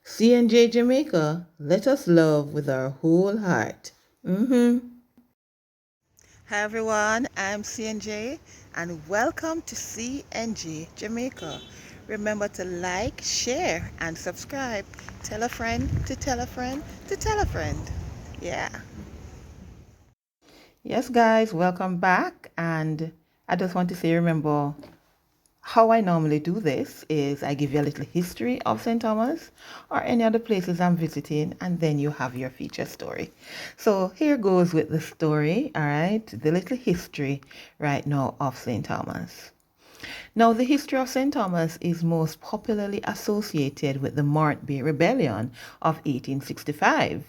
C&J Jamaica, let us love with our whole heart. Hi everyone, I'm CNJ and welcome to CNJ Jamaica. Remember to like, share, and subscribe. Tell a friend to tell a friend to tell a friend. Yeah. Yes, guys, welcome back. And I just want to say, remember, how I normally do this is I give you a little history of St. Thomas or any other places I'm visiting, and then you have your feature story. So here goes with the story, all right? The little history right now of St. Thomas. Now, the history of St. Thomas is most popularly associated with the Morant Bay Rebellion of 1865.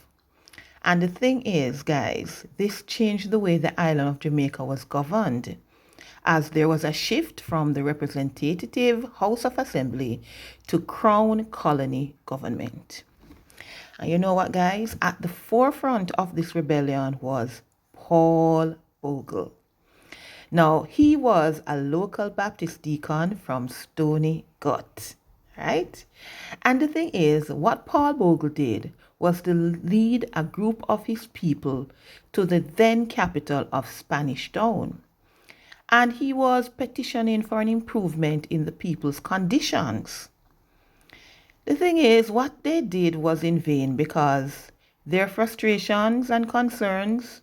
And the thing is, guys, this changed the way the island of Jamaica was governed, as there was a shift from the representative House of Assembly to Crown Colony government. And you know what, guys? At the forefront of this rebellion was Paul Bogle. Now, he was a local Baptist deacon from Stony Gut, right? And the thing is, what Paul Bogle did was to lead a group of his people to the then capital of Spanish Town. And he was petitioning for an improvement in the people's conditions. The thing is, what they did was in vain because their frustrations and concerns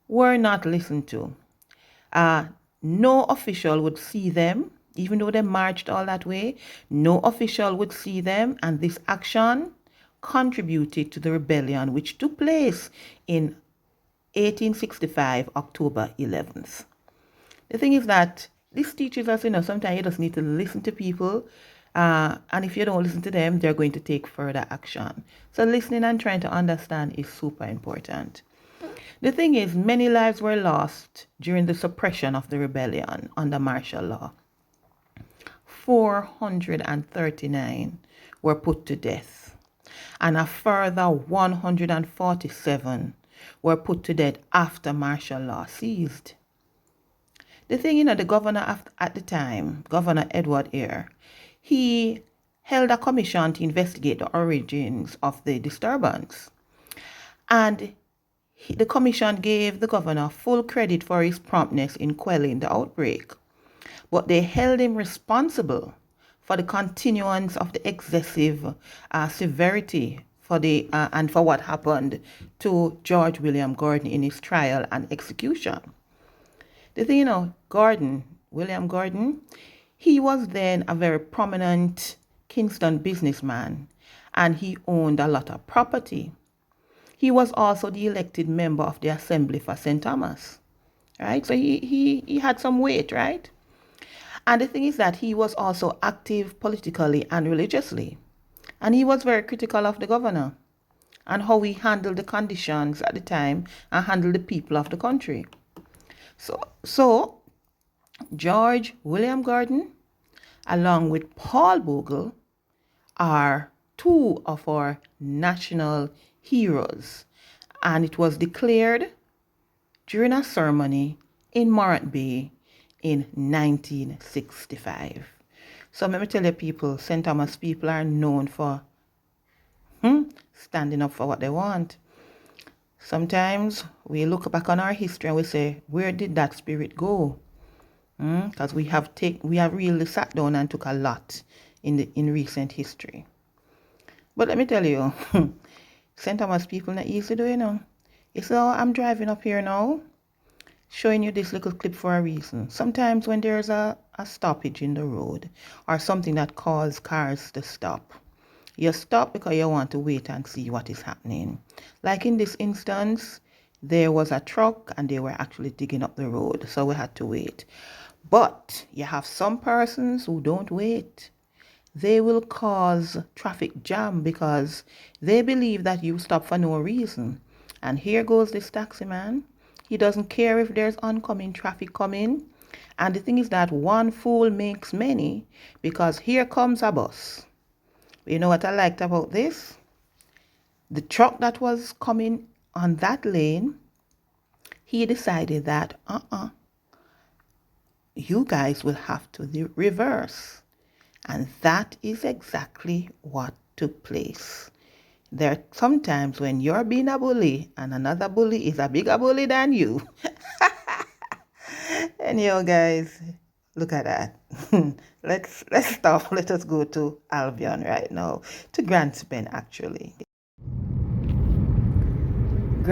were not listened to. Uh, no official would see them, even though they marched all that way. No official would see them, and this action contributed to the rebellion, which took place in 1865, October 11th. The thing is that this teaches us, sometimes you just need to listen to people. And if you don't listen to them, they're going to take further action. So listening and trying to understand is super important. The thing is, many lives were lost during the suppression of the rebellion under martial law. 439 were put to death, and a further 147 were put to death after martial law ceased. The thing, the governor at the time, Governor Edward Eyre, he held a commission to investigate the origins of the disturbance. And the commission gave the governor full credit for his promptness in quelling the outbreak. But they held him responsible for the continuance of the excessive severity and for what happened to George William Gordon in his trial and execution. The thing, William Gordon, he was then a very prominent Kingston businessman, and he owned a lot of property. He was also the elected member of the Assembly for St. Thomas, right? So he had some weight, right? And the thing is that he was also active politically and religiously. And he was very critical of the governor and how he handled the conditions at the time and handled the people of the country. So George William Gordon, along with Paul Bogle, are two of our national heroes. And it was declared during a ceremony in Morant Bay in 1965. So let me tell you people, St. Thomas people are known for standing up for what they want. Sometimes we look back on our history and we say, where did that spirit go? Because we have really sat down and took a lot in recent history. But let me tell you, St. Thomas people not easy to do, So I'm driving up here now, showing you this little clip for a reason. Sometimes when there's a stoppage in the road or something that causes cars to stop, you stop because you want to wait and see what is happening. Like in this instance, there was a truck and they were actually digging up the road, so we had to wait. But you have some persons who don't wait. They will cause traffic jam because they believe that you stop for no reason. And here goes this taxi man. He doesn't care if there's oncoming traffic coming. And the thing is that one fool makes many, because here comes a bus. You know what I liked about this? The truck that was coming on that lane, he decided that, you guys will have to reverse. And that is exactly what took place. There are sometimes when you're being a bully and another bully is a bigger bully than you. Anyhow, guys, look at that. let's stop. Let us go to Albion right now, to Grantspen actually. The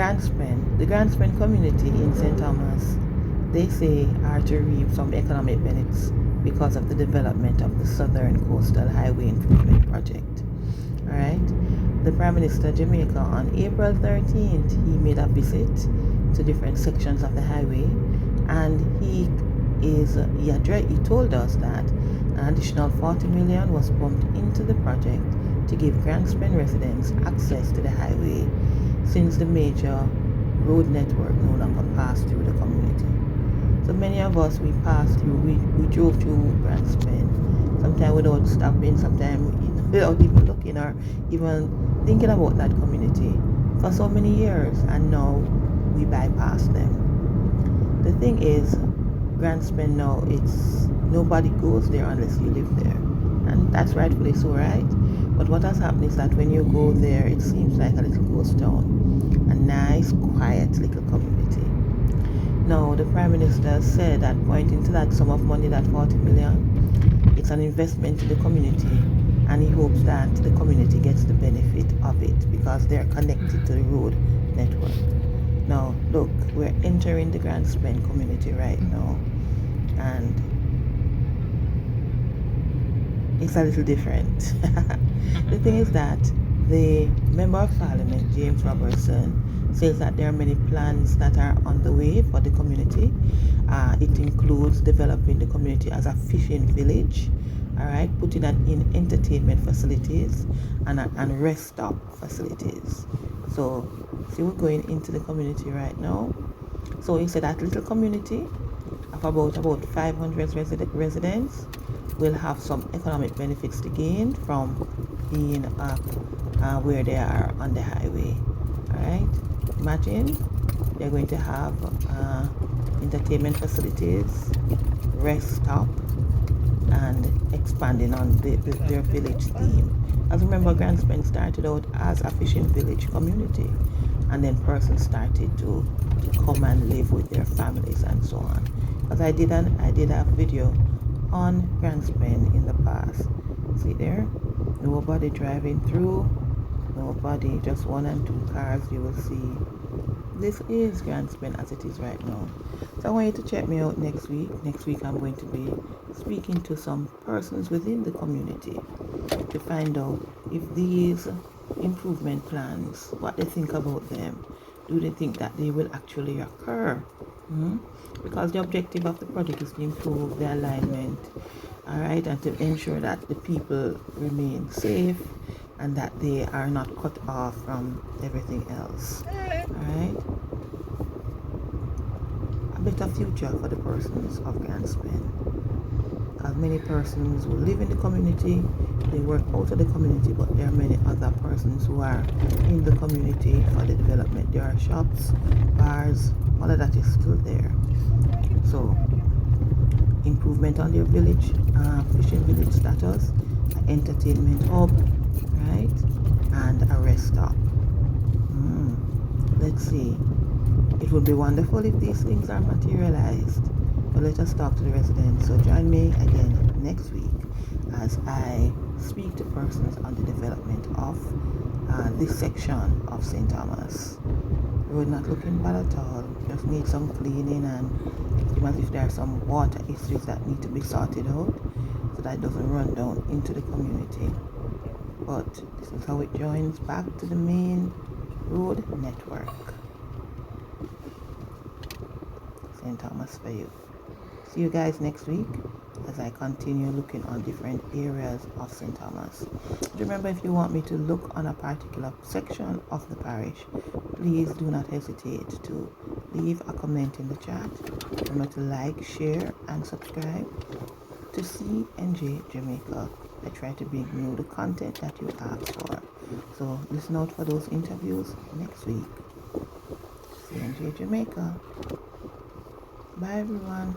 Grantspen community in St. Thomas, they say are to reap some economic benefits because of the development of the Southern Coastal Highway Improvement Project. Alright, the Prime Minister of Jamaica on April 13th, he made a visit to different sections of the highway, and he told us that an additional 40 million was pumped into the project to give Grantspen residents access to the highway since the major road network no longer passed through the community. So many of us, we passed through, we drove through Grantspen, sometimes without stopping, sometimes without even looking or even thinking about that community for so many years, and now we bypass them. The thing is, Grantspen now, nobody goes there unless you live there, and that's rightfully so, right? But what has happened is that when you go there, it seems like a little ghost town, a nice, quiet little community. Now, the Prime Minister said that, pointing to that sum of money, that 40 million, it's an investment in the community, and he hopes that the community gets the benefit of it because they're connected to the road network. Now, look, we're entering the Grantspen community right now, and it's a little different. The thing is that the Member of Parliament, James Robertson, says that there are many plans that are on the way for the community. It includes developing the community as a fishing village, all right, putting in entertainment facilities and rest stop facilities. So, see, we're going into the community right now. So he said that little community of about 500 residents will have some economic benefits to gain from being where they are on the highway. All right, imagine they're going to have entertainment facilities, rest stop, and expanding on their village theme. As remember, Grantspen started out as a fishing village community, and then persons started to come and live with their families and so on. Because I did a video on Grantspen in the past. See there? Nobody driving through, nobody, just one and two cars you will see. This is Grantspen as it is right now. So I want you to check me out next week. Next week I'm going to be speaking to some persons within the community to find out if these improvement plans, what they think about them. Do they think that they will actually occur? Because the objective of the project is to improve the alignment, all right, and to ensure that the people remain safe and that they are not cut off from everything else, all right. A better future for the persons of Grantspen. Because many persons who live in the community, they work out of the community, but there are many other persons who are in the community for the development. There are shops, bars, all of that is still there. So, improvement on their village, fishing village status, an entertainment hub, right, and a rest stop. Let's see. It would be wonderful if these things are materialized. But let us talk to the residents. So join me again next week as I speak to persons on the development of this section of St. Thomas. Road not looking bad at all. Just need some cleaning, and it seems as if there are some water issues that need to be sorted out so that it doesn't run down into the community. But this is how it joins back to the main road network. St. Thomas for you. See you guys next week as I continue looking on different areas of St. Thomas. Remember, if you want me to look on a particular section of the parish, please do not hesitate to leave a comment in the chat. Remember to like, share, and subscribe to CNJ Jamaica. I try to bring you the content that you ask for. So listen out for those interviews next week. CNJ Jamaica. Bye everyone.